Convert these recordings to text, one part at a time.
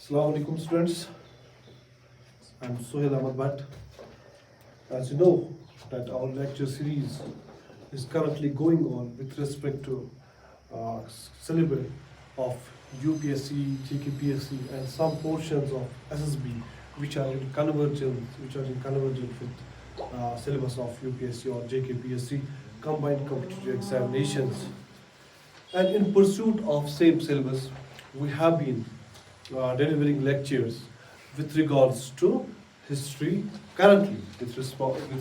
Assalamu alaikum students. I'm Sohail Ahmad Bhatt. As you know that our lecture series is currently going on with respect to syllabus of UPSC, JKPSC and some portions of SSB which are in convergence with syllabus of UPSC or JKPSC combined competitive examinations. And in pursuit of same syllabus, we have been delivering lectures with regards to history, currently with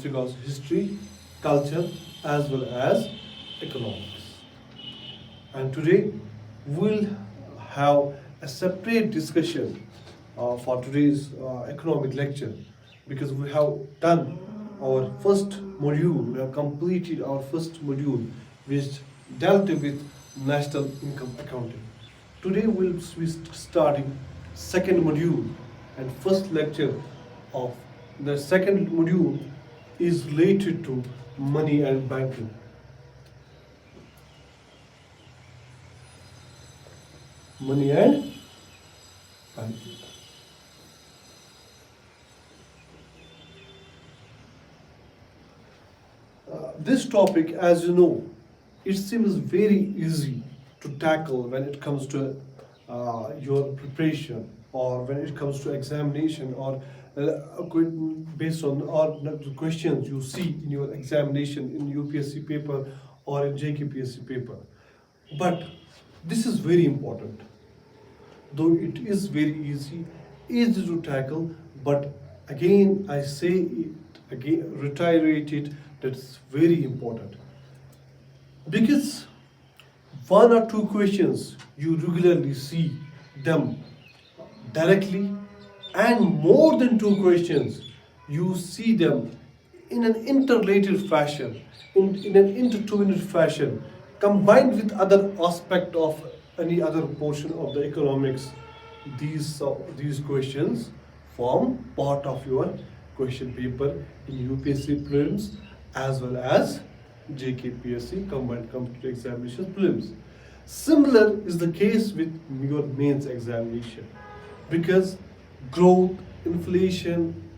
regards to history, culture, as well as economics. And today we'll have a separate discussion for today's economic lecture because we have done our first module, we have completed our first module which dealt with national income accounting. Today we'll be starting second module and first lecture of the second module is related to money and banking. Money and banking. This topic, as you know, it seems very easy to tackle when it comes to your preparation or when it comes to examination or based on or the questions you see in your examination in UPSC paper or in JKPSC paper. But this is very important. Though it is very easy to tackle, but again I say it again, reiterate it, that it's very important. Because one or two questions you regularly see them directly, and more than two questions you see them in an interrelated fashion, in an intertwined fashion, combined with other aspect of any other portion of the economics. These questions form part of your question paper in UPSC prelims as well as JKPSC combined competitive examination prelims. Similar is the case with your mains examination because growth, inflation,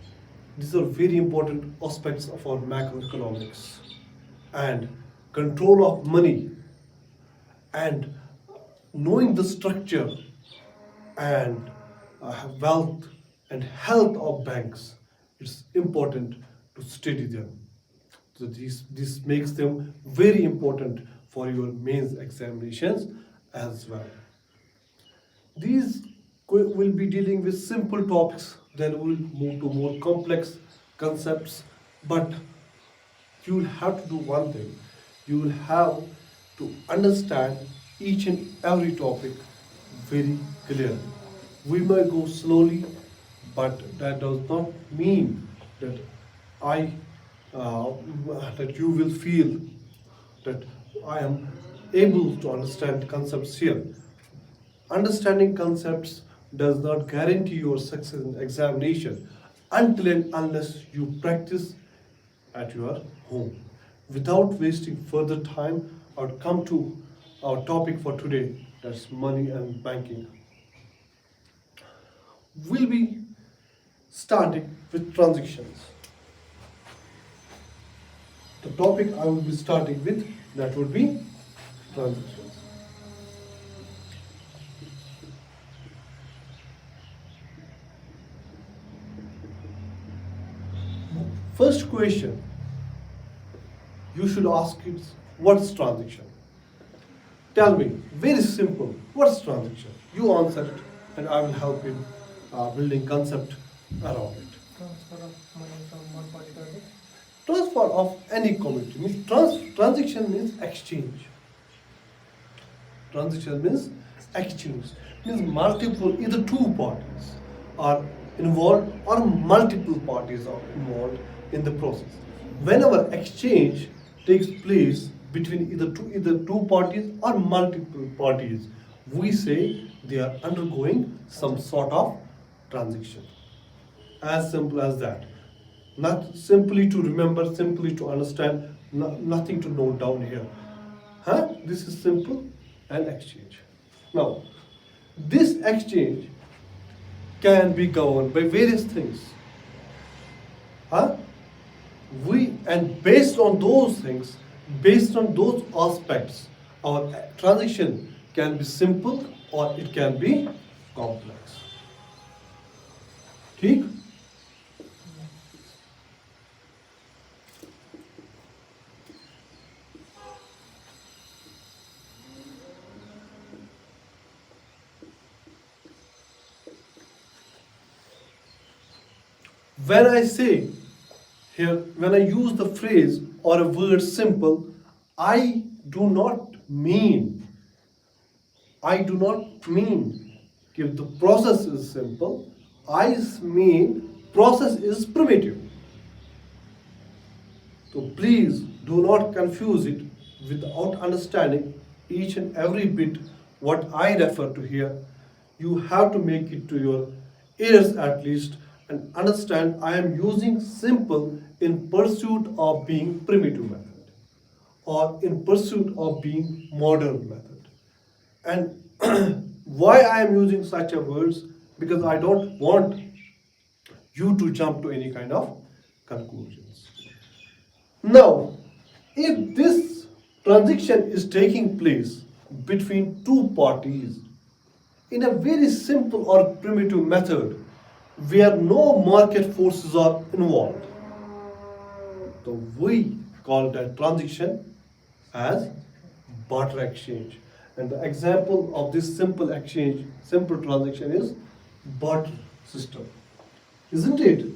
these are very important aspects of our macroeconomics, and control of money and knowing the structure and wealth and health of banks, it's important to study them. So this makes them very important for your mains examinations as well. These will be dealing with simple topics, then we'll move to more complex concepts. But you will have to do one thing, you will have to understand each and every topic very clearly. We may go slowly, but that does not mean that I that you will feel that I am able to understand concepts here. Understanding concepts does not guarantee your success in examination until and unless you practice at your home. Without wasting further time, I would come to our topic for today, that's money and banking. We'll be starting with transactions. The topic I will be starting with, that would be transactions. First question you should ask is, what's transaction? Tell me, very simple, what's transaction? You answer it and I will help in building concept around it. Transfer of money from one party to other. Transfer of any commodity means transaction means exchange. Transaction means exchange. Means multiple, either two parties are involved or multiple parties are involved in the process. Whenever exchange takes place between either two parties or multiple parties, we say they are undergoing some sort of transaction. As simple as that. Not simply to remember, simply to understand, nothing to note down here. This is simple and exchange. Now, this exchange can be governed by various things. Huh? And based on those things, based on those aspects, our transaction can be simple or it can be complex. ठीक? When I say here, when I use the phrase or a word simple, I do not mean, I do not mean if the process is simple, I mean process is primitive. So please do not confuse it without understanding each and every bit what I refer to here. You have to make it to your ears at least and understand I am using simple in pursuit of being primitive method or in pursuit of being modern method. And why I am using such a words? Because I don't want you to jump to any kind of conclusions. Now, if this transaction is taking place between two parties in a very simple or primitive method where no market forces are involved, so we call that transaction as barter exchange. And the example of this simple exchange, simple transaction is barter system, isn't it?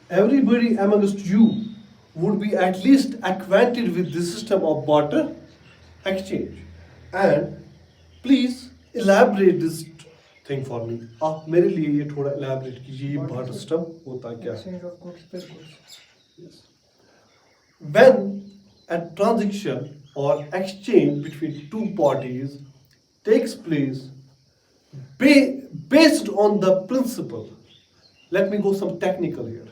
Everybody amongst you would be at least acquainted with the system of barter exchange. And please elaborate this thing for me. आप मेरे लिए ये थोड़ा elaborate कीजिए ये barter system होता क्या है? Exchange of goods per goods. Yes. When a transaction or exchange between two parties takes place based on the principle, let me go some technical here,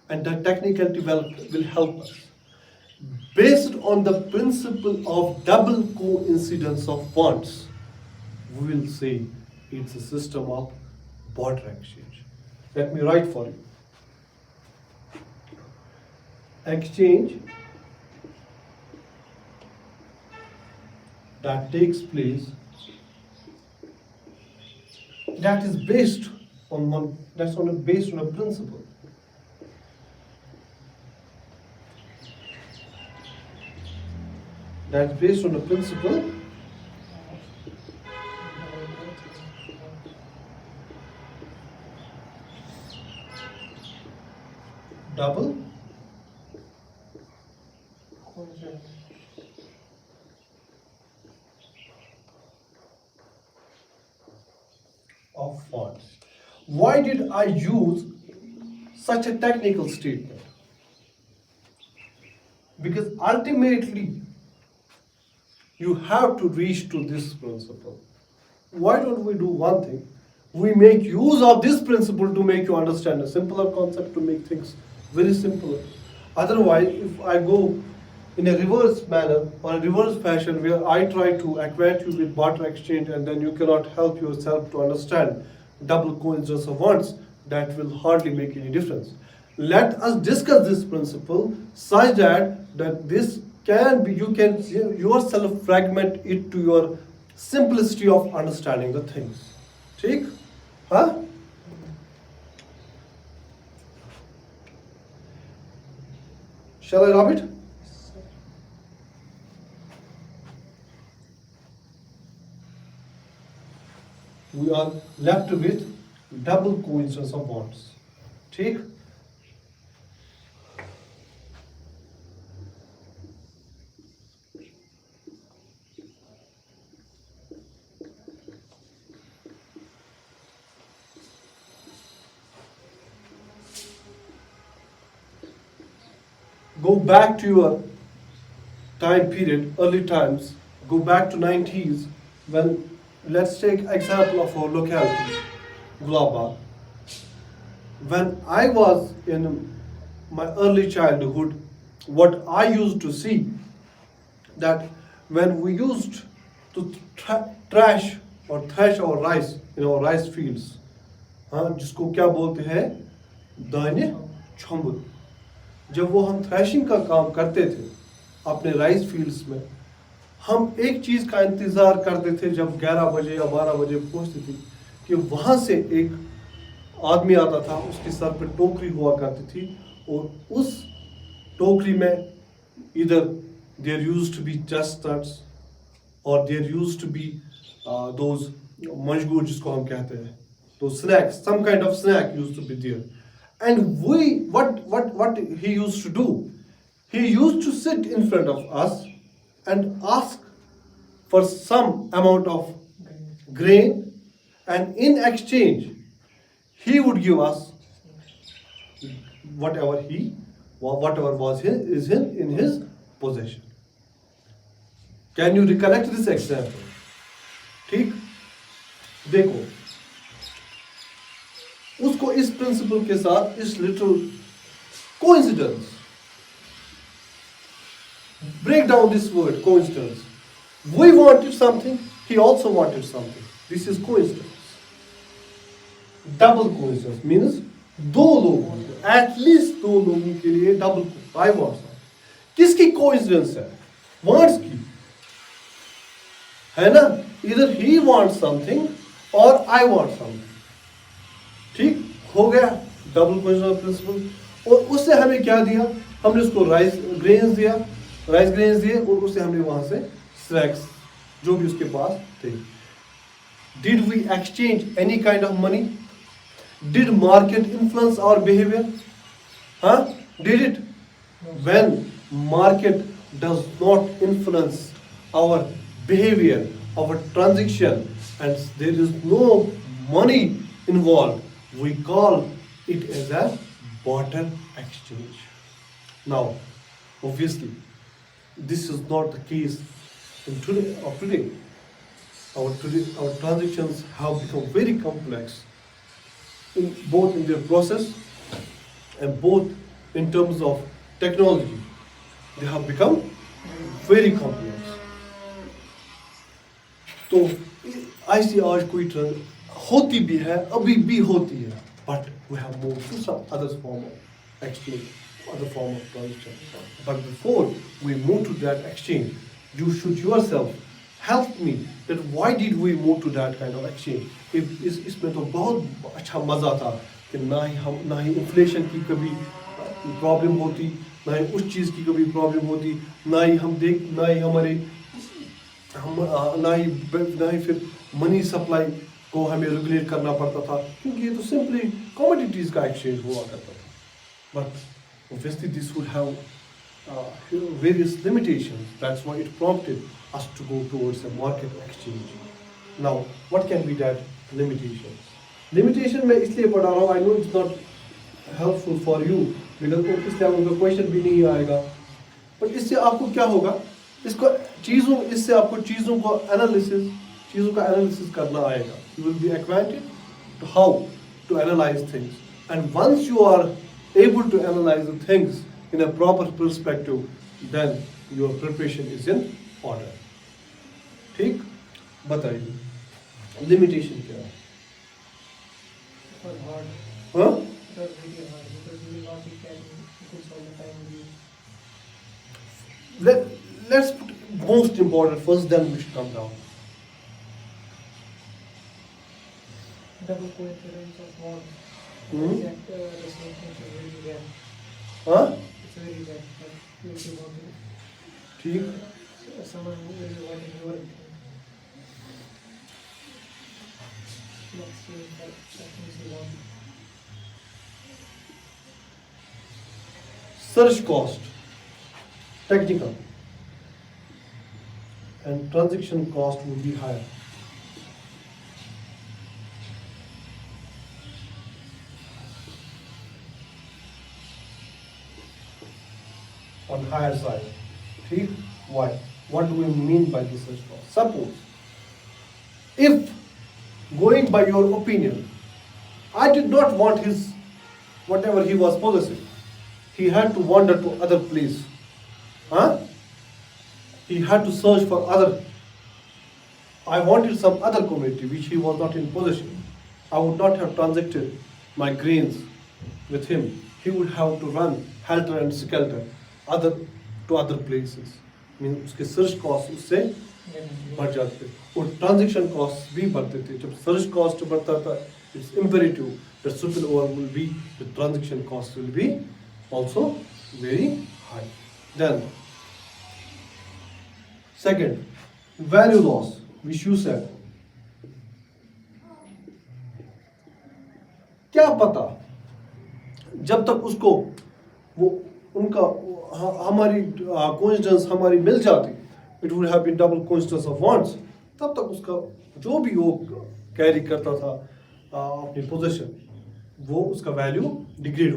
and that technicality will help us. Based on the principle of double coincidence of funds, we will say it's a system of barter exchange. Let me write for you. Exchange that takes place that is based on based on a principle. That's based on a principle double Coincidence. of funds. Why did I use such a technical statement? Because ultimately you have to reach to this principle. Why don't we do one thing? We make use of this principle to make you understand a simpler concept, to make things very simpler. Otherwise, if I go in a reverse manner or a reverse fashion where I try to acquaint you with barter exchange and then you cannot help yourself to understand double coincidence of funds, that will hardly make any difference. Let us discuss this principle such that this can be, you can yourself fragment it to your simplicity of understanding the things. ठीक? Huh? Shall I rub it? We are left with double coincidence of bonds. ठीक? Go back to your time period, early times, go back to 90s when, let's take example of our locality, Gulabad. When I was in my early childhood, what I used to see that when we used to trash or thrash our rice in our rice fields, हाँ जिसको क्या बोलते हैं दाने छुम्बुद, जब वो हम thrashing का काम करते थे अपने राइस फील्ड्स में, हम एक चीज़ का इंतज़ार करते थे जब 11 बजे या 12 बजे पहुंचती थी कि वहाँ से एक आदमी आता था, उसके सर पे टोकरी हुआ करती थी और उस टोकरी में इधर there used to be just nuts और there used to be those मशगूर जिसको हम कहते हैं, तो snacks, some kind of snack used to be there. And what he used to do, he used to sit in front of us and ask for some amount of grain, and in exchange he would give us whatever was in his possession. Can you recollect this example? ठीक, देखो उसको इस principal के साथ, इस little coincidence, break down this word coincidence. We wanted something, he also wanted something. This is coincidence. Double coincidence means दो लोगों को, at least दो लोगों के लिए double I want something. किसकी coincidence है? Wants की, है ना? Either he wants something or I want something. ठीक हो गया, डबल कोइंसिडेंस प्रिंसिपल। और उससे हमें क्या दिया, हमने उसको राइस ग्रेन्स दिए और उससे हमने वहां से स्नैक्स जो भी उसके पास थे। Did we exchange any kind of money? Did market influence our behaviour? हाँ, did it? When market does not influence our behaviour, our transaction, and there is no money involved, we call it as a barter exchange. Now, obviously, this is not the case in today. Our transactions have become very complex, both in their process and both in terms of technology. They have become very complex. तो ऐसी आज कोई होती भी है, अभी भी होती है, but we have moved to some other form of exchange, other form of transaction. But before we move to that exchange, you should yourself help me that why did we move to that kind of exchange? इसमें तो बहुत अच्छा मज़ा था कि ना ही inflation की कभी प्रॉब्लम होती, ना ही उस चीज़ की कभी प्रॉब्लम होती, ना ही फिर मनी सप्लाई को हमें रेगुलेट करना पड़ता था, क्योंकि ये तो सिंपली कमोडिटीज का एक्सचेंज हुआ करता था। But obviously this would have various limitations. That's why it prompted us to go towards a market exchange. Now, what can be that limitations? Limitation मैं इसलिए पढ़ा रहा हूँ, I know it's not helpful for you, because इसलिए आपको question भी नहीं आएगा, but इससे आपको क्या होगा, इससे आपको चीज़ों का एनालिसिस करना आएगा. You will be acquainted to how to analyze things, and once you are able to analyze the things in a proper perspective, then your preparation is in order. ठीक, बताइए लिमिटेशन क्या है? It was hard. हाँ? It was really hard because we will not be carrying goods all the time. Let's put most important first, then we should come down. Double coincidence of one. Exact destination is very rare. हाँ? It's very rare. Like you will be wanting ठीक, someone who will be wanting your thing. Let's see if that things you want. search cost, technical, and transaction cost would be higher. On higher side. ठीक, why? What do we mean by this search cost? Suppose, if going by your opinion, I did not want his whatever he was possessing, he had to wander to other place. Huh? he had to search for other. I wanted some other commodity which he was not in possession. I would not have transacted my grains with him. He would have to run helter and skelter other to other places. Mean उसके search cost उससे बढ़ जाते और transaction cost भी बढ़ते थे. जब search cost बढ़ता था, it's imperative that spill over will be the transaction cost will be also very high. Then second, value loss, which you said. क्या पता जब तक उसको वो उनका हमारी कोइंसिडेंस हमारी मिल जाती, it would have been double coincidence of wants, तब तक उसका जो भी वो कैरी करता था अपनी पोजीशन, वो उसका वैल्यू डिग्रेड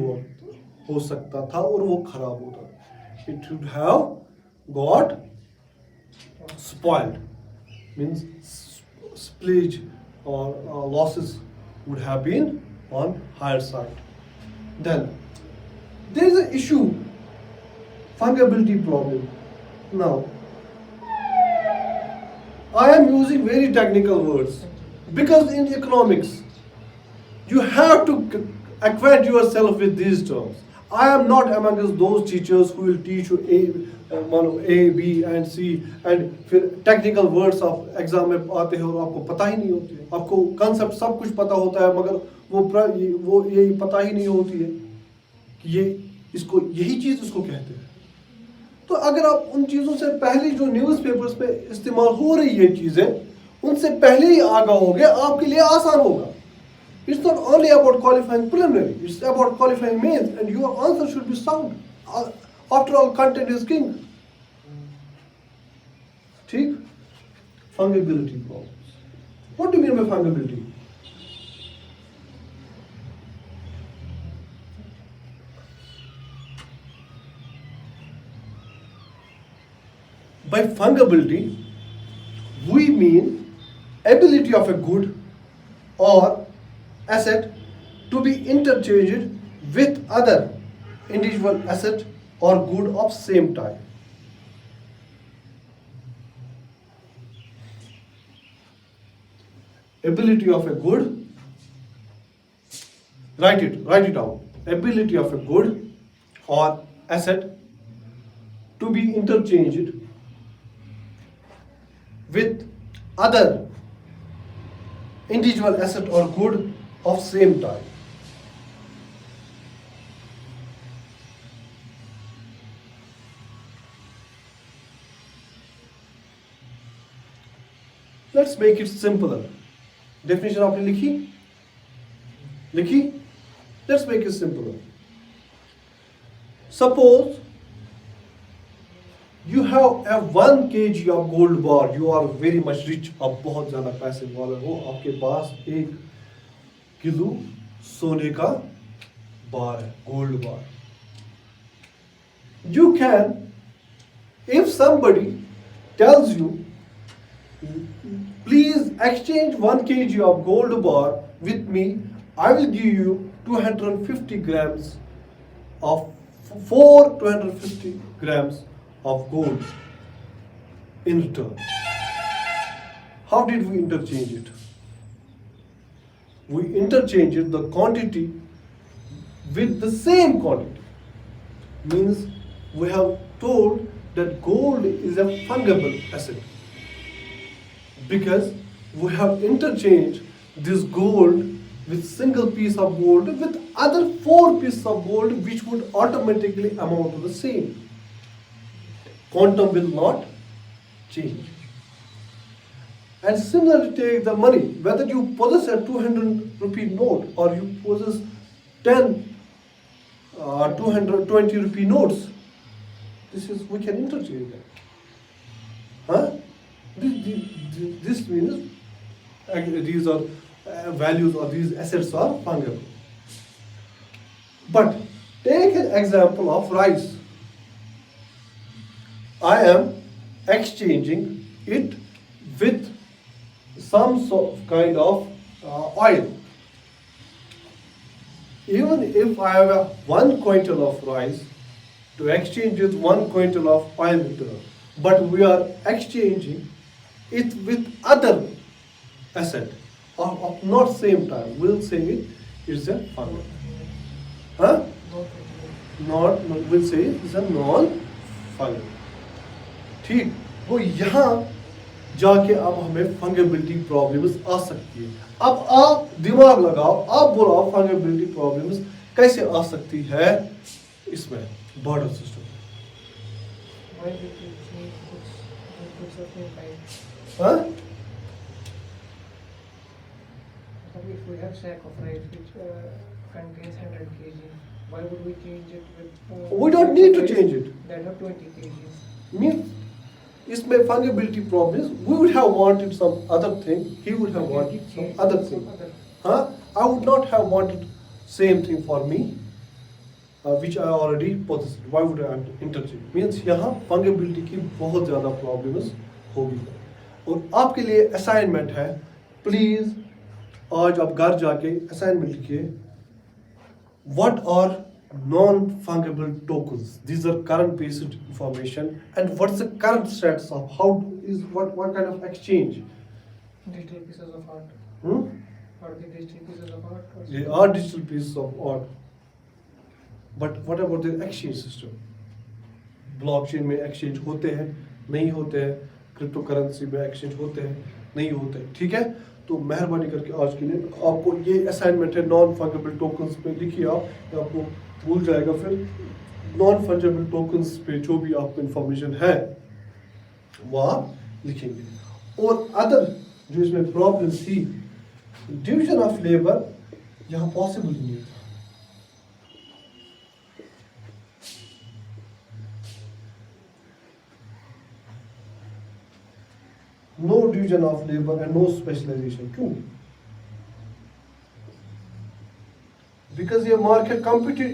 हो सकता था और वो खराब होता. It would have got spoiled, means spillage or losses would have been on higher side. Then there is an issue, fungibility problem. Now I am using very technical words because in economics you have to acquaint yourself with these terms. I am not amongst those teachers who will teach you A, B and C and फिर technical words of exam में आते हैं और आपको पता ही नहीं होती है. आपको concept सब कुछ पता होता है मगर वो ये पता ही नहीं होती है कि ये इसको यही चीज़ इसको कहते हैं. तो अगर आप उन चीज़ों से पहले जो न्यूज़पेपर्स पे इस्तेमाल हो रही है चीज़ें उनसे पहले ही आगाह हो गए, आपके लिए आसान होगा. It's not only about qualifying preliminary, it's about qualifying mains, and your answer should be sound. After all, content is king. ठीक? Fungibility problems. What do you mean by fungibility? By fungibility, we mean ability of a good or asset to be interchanged with other individual asset or good of same type. Ability of a good, write it down. Ability of a good or asset to be interchanged with other individual asset or good of same type. Let's make it simpler. Definition आपने लिखी? Let's make it simpler. Suppose you have a 1 kg of gold bar. You are very much rich. आप बहुत ज़्यादा पैसे वाले हो. आपके पास 1 kilo सोने का बार है, gold bar. You can, if somebody tells you, please exchange 1 kg of gold bar with me, I will give you 250 grams of 250 grams of gold in return. How did we interchange it? We interchanged the quantity with the same quantity. Means we have told that gold is a fungible asset because we have interchanged this gold with single piece of gold with other 4 pieces of gold which would automatically amount to the same. Quantum will not change. And similarly, take the money. Whether you possess a 200 rupee note or you possess 10 220 rupee notes, we can interchange that. Huh? This means these are values or these assets are fungible. But take an example of rice. I am exchanging it with some sort of kind of oil. Even if I have 1 quintal of rice to exchange with 1 quintal of oil return, but we are exchanging it with other asset of not same time. We'll say it's a fungal. Huh? Not We'll say it's a non fungal. ठीक, वो यहाँ जाके अब हमें फंगेबिलिटी problems आ सकती है. अब आप दिमाग लगाओ, आप बोलो फंगेबिलिटी प्रॉब्लम्स कैसे आ सकती है इसमें border system. why did you change goods of name type? हाँ? If we have sack of rice which contains 100 kg, why would we change it with? We don't need to change it. That have 20 kgs. Means इसमें फंगेबिलिटी problems, we would have wanted some other thing, he would have wanted some other thing. Huh? I would not have wanted same thing for me, which I already possess. Why would I interchange? Means यहाँ फंगेबिलिटी की बहुत ज़्यादा problems होगी. और आपके लिए assignment है, please आज आप घर जाके असाइनमेंट लिखिए. What are non-fungible tokens? These are current based information, and what's the current status of how is what kind of exchange? Digital pieces of art. Hmm? Are they digital pieces of art? Or They are digital pieces of art. But what about the exchange system? Blockchain में exchange होते हैं, नहीं होते हैं. Cryptocurrency में exchange होते हैं, नहीं होते हैं. ठीक है? तो मेहरबानी करके आज के लिए आपको ये असाइनमेंट है, नॉन फंगेबल टोकन्स पे लिखिए आप, ये आपको भूल जाएगा फिर. नॉन फंगेबल टोकन्स पे जो भी आपको इंफॉर्मेशन है वो आप लिखेंगे. और अदर जो इसमें प्रॉब्लम थी, डिवीजन ऑफ लेबर यहाँ पॉसिबल नहीं था. No division of labor and no specialization. क्यों? Because ये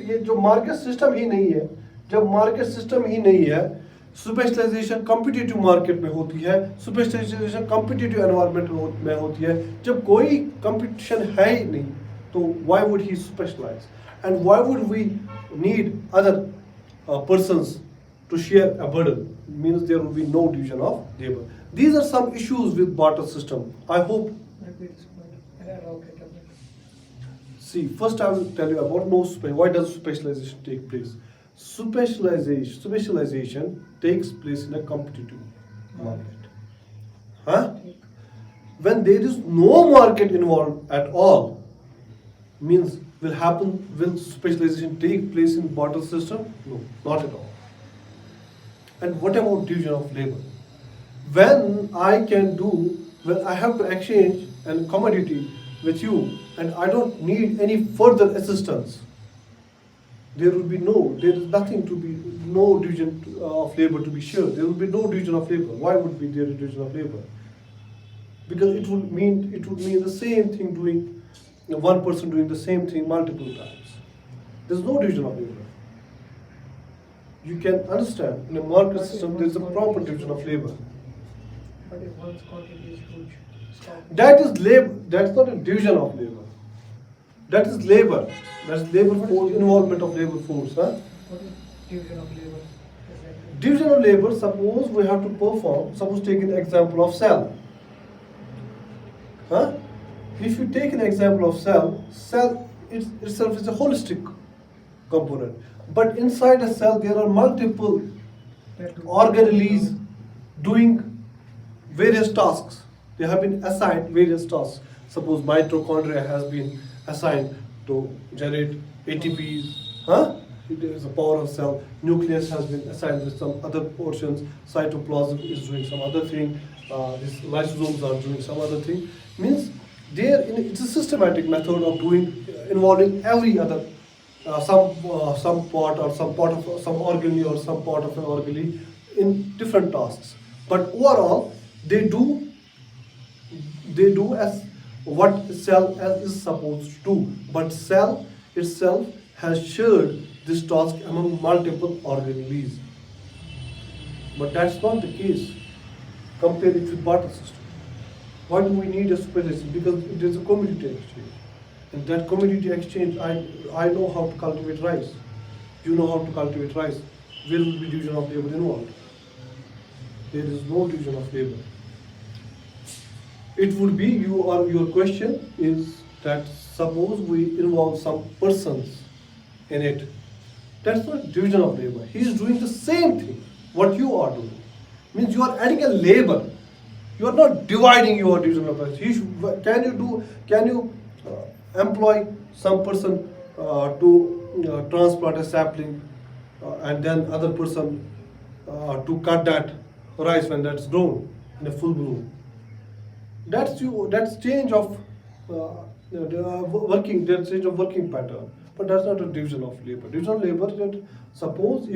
ये जो मार्केट सिस्टम ही नहीं है. जब मार्केट सिस्टम ही नहीं है, स्पेशलाइजेशन कॉम्पिटिटिव मार्केट में होती है, स्पेशलाइजेशन कॉम्पिटिटिव एनवायरनमेंट में होती है. जब कोई कंपटीशन है ही नहीं, तो why would he specialize? And why would we need other persons to share a burden? Means there will be no division of labor. These are some issues with barter system. I hope. repeat this point and elaborate a bit. See, first I will tell you about why does specialization take place? Specialization takes place in a competitive market. Huh? When there is no market involved at all, means will specialization take place in barter system? No, not at all. And what about division of labor? When I have to exchange a commodity with you and I don't need any further assistance, there is nothing to be, no division of labor to be shared. There will be no division of labor. Why would be there a division of labor? Because it would mean the same thing one person doing the same thing multiple times. There's no division of labor. You can understand, in a market system there is a proper division of labor. But if one's quantity is huge, stop. That is labor. That's not a division of labor. That is labor. That's labor force, involvement of labor force. Huh? What is division of labor? Exactly. Division of labor, suppose we have to perform, suppose take an example of cell. Huh? If you take an example of cell itself is a holistic component. But inside a cell there are multiple organelles doing various tasks. They have been assigned various tasks. Suppose mitochondria has been assigned to generate ATPs. Huh? It is a power of cell. Nucleus has been assigned with some other portions. Cytoplasm is doing some other thing. These lysosomes are doing some other thing. Means it's a systematic method of involving every other some part of some organelle or some part of an organelle in different tasks. But overall, they do as what cell is supposed to do. But cell itself has shared this task among multiple organelles. But that's not the case. Compare it with barter system. Why do we need a specialization? Because it is a commodity exchange. In that commodity exchange, I know how to cultivate rice. You know how to cultivate rice. Where will be division of labor involved? there is no division of labor. It would be you or your question is that suppose we involve some persons in it. That's not division of labor. He is doing the same thing what you are doing. Means you are adding a labor. You are not dividing your division of labor. Can you employ some person to transplant a sapling and then other person to cut that rice when that's grown in a full bloom? That's change of working. That's change of working pattern. But that's not a division of labor. Division of labor that suppose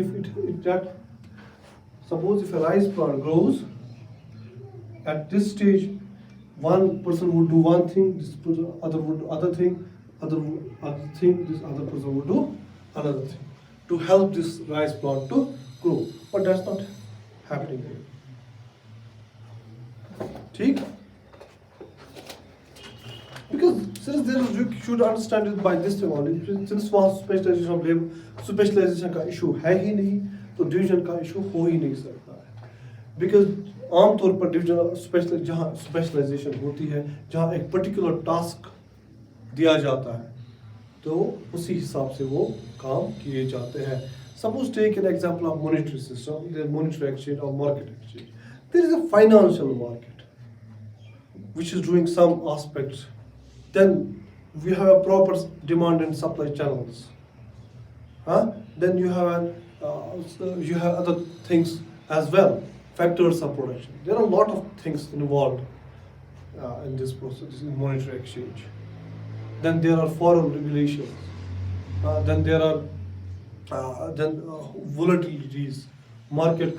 suppose if a rice plant grows at this stage, one person would do one thing, this person other would do other thing, other thing, this other person would do another thing to help this rice plant to grow. But that's not happening here. ठीक? Because since there is, you should understand it by this thing only. Since वहाँ specialization of labor, specialization का issue है ही नहीं, तो division का issue हो ही नहीं सकता है. Because आमतौर पर division जहाँ specialization होती है, जहाँ एक particular task दिया जाता है, तो उसी हिसाब से वो काम किए जाते हैं. Suppose take an example of monetary system, the monetary exchange or market exchange. There is a financial market which is doing some aspects. Then we have a proper demand and supply channels. Then you have other things as well, factors of production. There are a lot of things involved in this process, in monetary exchange. Then there are foreign regulations. Then there are volatilities, market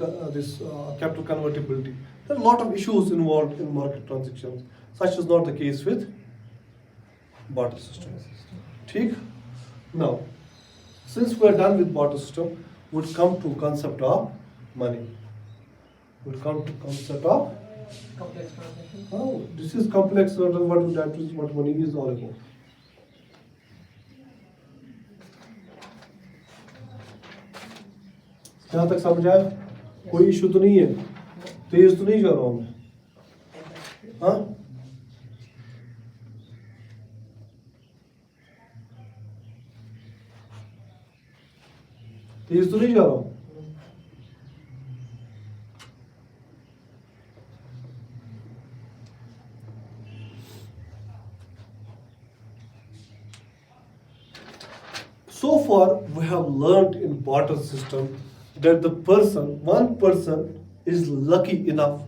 capital convertibility. There are a lot of issues involved in market transactions. Such is not the case with barter system. ठीक? Now, since we are done with barter system, would come to concept of money. Would come to concept of Complex transaction. oh, this is complex. That is what money is all about. यहाँ तक समझ आया? कोई issue तो नहीं है? तेज तो नहीं जा रहा हूँ मैं? हाँ? तेज तो नहीं जा रहा हूँ? So far, we have learned in barter system that one person is lucky enough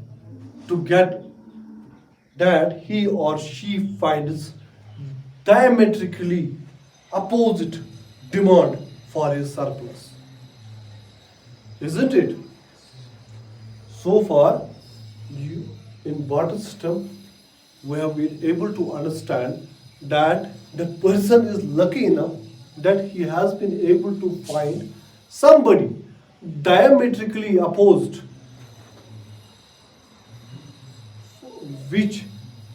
to get that he or she finds diametrically opposite demand for his surplus. Isn't it? So far, in barter system, we have been able to understand that the person is lucky enough that he has been able to find somebody diametrically opposed which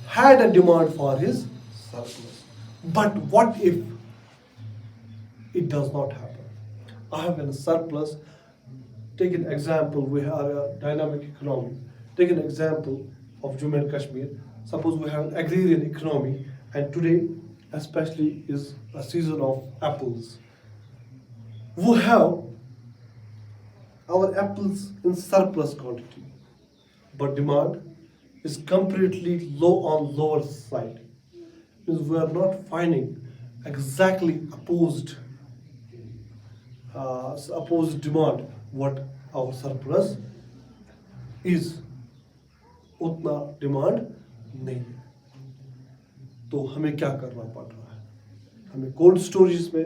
had a demand for his surplus. But what if it does not happen? I have a surplus. Take an example, we have a dynamic economy. Take an example of Jammu and Kashmir. Suppose we have an agrarian economy and today especially is a season of apples. We have our apples in surplus quantity, but demand is completely low on lower side. Means we are not finding exactly opposed demand what our surplus is. उतना demand नहीं है, तो हमें क्या करना पड़ रहा है? हमें कोल्ड स्टोरेज में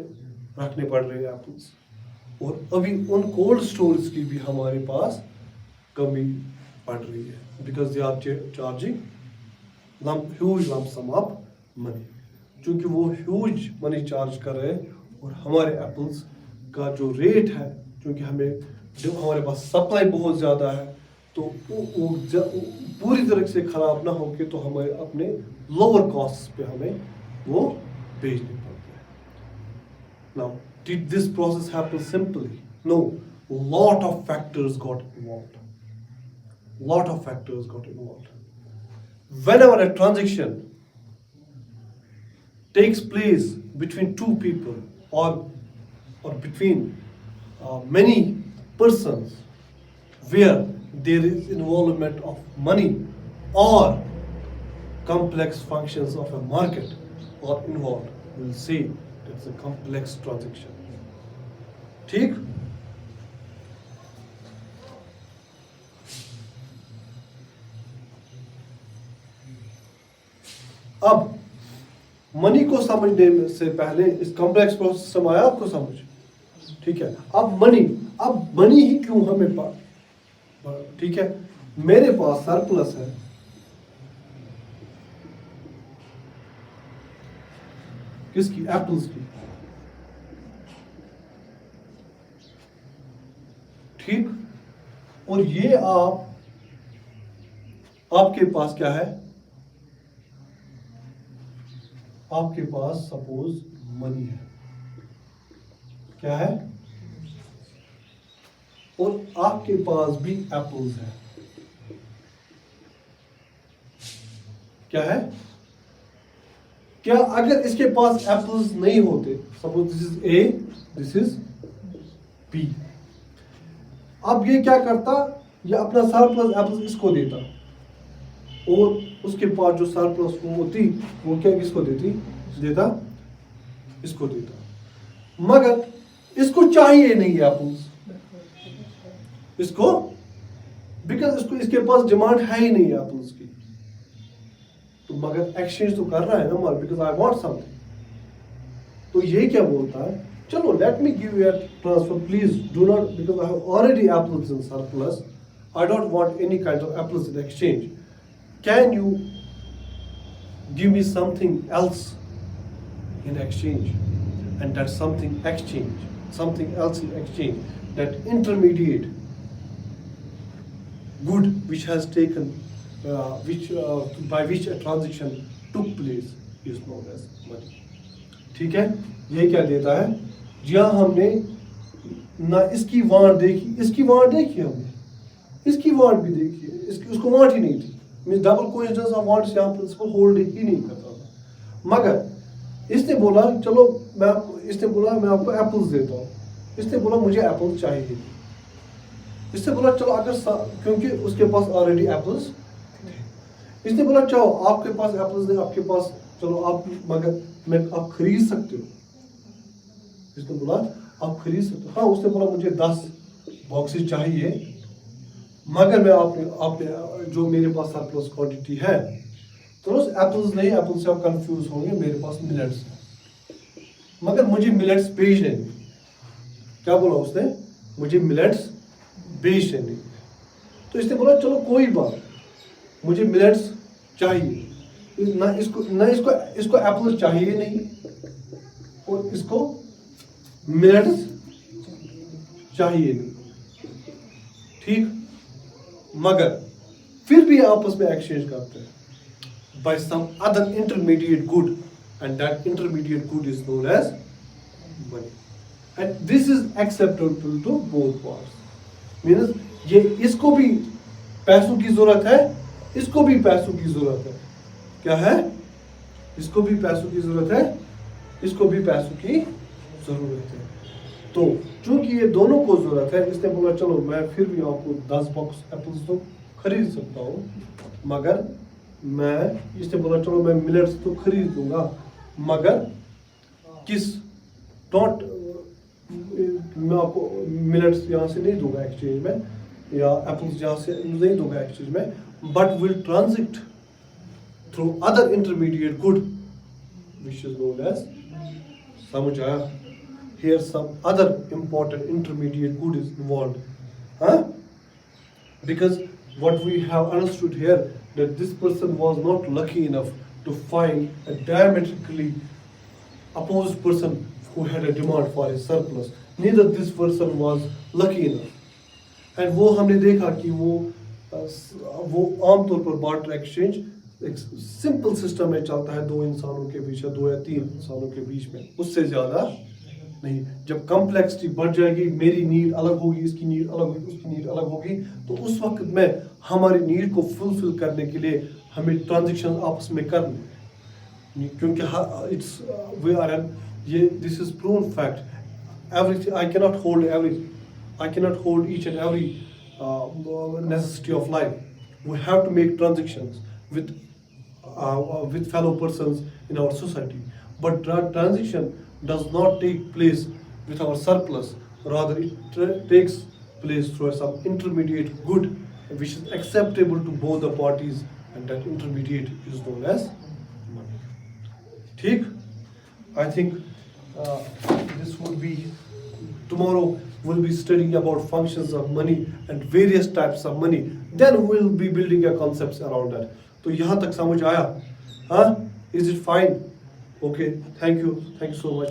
रखने पड़ रहे हैं एप्पल्स, और अभी उन कोल्ड स्टोरेज की भी हमारे पास कमी पड़ रही है because they are charging huge lump sum of money. क्योंकि वो ह्यूज मनी चार्ज कर रहे हैं और हमारे एप्पल्स का जो रेट है, क्योंकि हमारे पास सप्लाई बहुत ज़्यादा है, तो वो पूरी तरह से ख़राब ना हो के तो हमें अपने लोअर कॉस्ट पे हमें वो बेचने पड़ते हैं. Now, did this process happen simply? No, lot of factors got involved. lot of factors got involved. Whenever a transaction takes place between two people or between many persons where there is involvement of money or complex functions of a market are involved, we'll say it's a complex transaction. ठीक? अब money को समझने से पहले इस complex process system आया आपको समझ, ठीक है? अब मनी ही क्यों हमें ठीक है, मेरे पास सरप्लस है, किसकी? एप्पल्स की, ठीक? और ये आपके पास क्या है? आपके पास सपोज मनी है, क्या है? और आपके पास भी एप्पल्स है, क्या है? क्या अगर इसके पास एप्पल्स नहीं होते, suppose this is A, this is B, अब ये क्या करता? ये अपना सरप्लस एप्पल्स इसको देता और उसके पास जो सरप्लस होती वो क्या किसको देता? इसको देता, मगर इसको चाहिए नहीं एप्पल्स, इसको, बिकॉज इसके पास डिमांड है ही नहीं एप्पल्स की, तो मगर एक्सचेंज तो कर रहा है ना माल, बिकॉज आई वांट समथिंग। तो ये क्या बोलता है? चलो let me give you a transfer, please do not, because I have already apples in surplus, I don't want any kind of apples in exchange, can you give me something else in exchange? And that something else in exchange, that intermediate good which has taken by which a transaction took place is known as money. ठीक है? ये क्या देता है? जहाँ हमने ना इसकी वांट देखी, इसकी वांट देखी हमने, इसकी वांट भी देखी है, उसको वांट ही नहीं थी, means double coincidence of wants यहाँ प्रिंसिपल होल्ड ही नहीं करता था, मगर इसने बोला चलो मैं आपको एप्पल्स देता हूँ, इसने बोला मुझे एप्पल्स चाहिए, इसने बोला चलो अगर क्योंकि उसके पास ऑलरेडी एप्पल्स थे, इसने बोला चलो आपके पास एप्पल्स नहीं, आपके पास चलो आप आप खरीद सकते हो, इसने बोला आप खरीद सकते हो, हाँ उसने बोला मुझे 10 बॉक्सेस चाहिए, मगर मैं आपने जो मेरे पास सरप्लस क्वांटिटी है, तो एप्पल्स नहीं, एप्पल्स से आप कंफ्यूज होंगे, मेरे पास मिलेट्स है, मगर मुझे मिलेट्स बेचने नहीं, क्या बोला उसने? मुझे मिलेट्स बेचने नहीं, तो इसने बोला चलो कोई बात, मुझे मिलेट्स चाहिए, ना इसको एप्पल्स चाहिए नहीं और इसको मिलेट्स चाहिए नहीं, ठीक? मगर फिर भी आपस में एक्सचेंज करते हैं by some other intermediate good, and that intermediate good is known as money, and this is acceptable to both parts, means ये इसको भी पैसों की जरूरत है, इसको भी पैसों की जरूरत है, क्या है? इसको भी पैसों की जरूरत है, इसको भी पैसों की जरूरत है, तो चूंकि ये दोनों को जरूरत है, इसने बोला चलो मैं फिर भी आपको 10 बॉक्स एप्पल्स तो खरीद सकता हूँ, मगर इसने बोला चलो मैं मिलेट्स तो खरीद दूंगा, मगर मैं आपको मिलेट्स यहाँ से नहीं दूंगा एक्सचेंज में, या एप्पल्स यहाँ से नहीं दूंगा एक्सचेंज में, but will transit through other intermediate good which is known as, समझ आया? Here some other important intermediate good is involved, हाँ? Because what we have understood here, that this person was not lucky enough to find a diametrically opposed person who had a demand for his surplus. Neither this person was lucky enough. And वो हमने देखा कि वो आमतौर पर barter exchange एक simple system में चलता है, 2 इंसानों के बीच या 2 या 3 इंसानों के बीच में, उससे ज़्यादा नहीं, जब कॉम्प्लेक्सिटी बढ़ जाएगी, मेरी नीड अलग होगी, इसकी नीड अलग होगी, उसकी नीड अलग होगी, तो उस वक्त में हमारी नीड को फुलफिल करने के लिए हमें ट्रांजेक्शन आपस में करने, क्योंकि इट्स वी आर एन, ये this is proven fact, everything I cannot hold everything, I cannot hold each and every necessity of life. We have to make transactions with fellow persons in our society. But transaction does not take place with our surplus. Rather, it takes place through some intermediate good, which is acceptable to both the parties, and that intermediate is known as money. ठीक? I think this would be. Tomorrow we'll be studying about functions of money and various types of money. Then we'll be building a concepts around that. तो यहाँ तक समझ आया? हाँ? Is it fine? Okay. Thank you so much.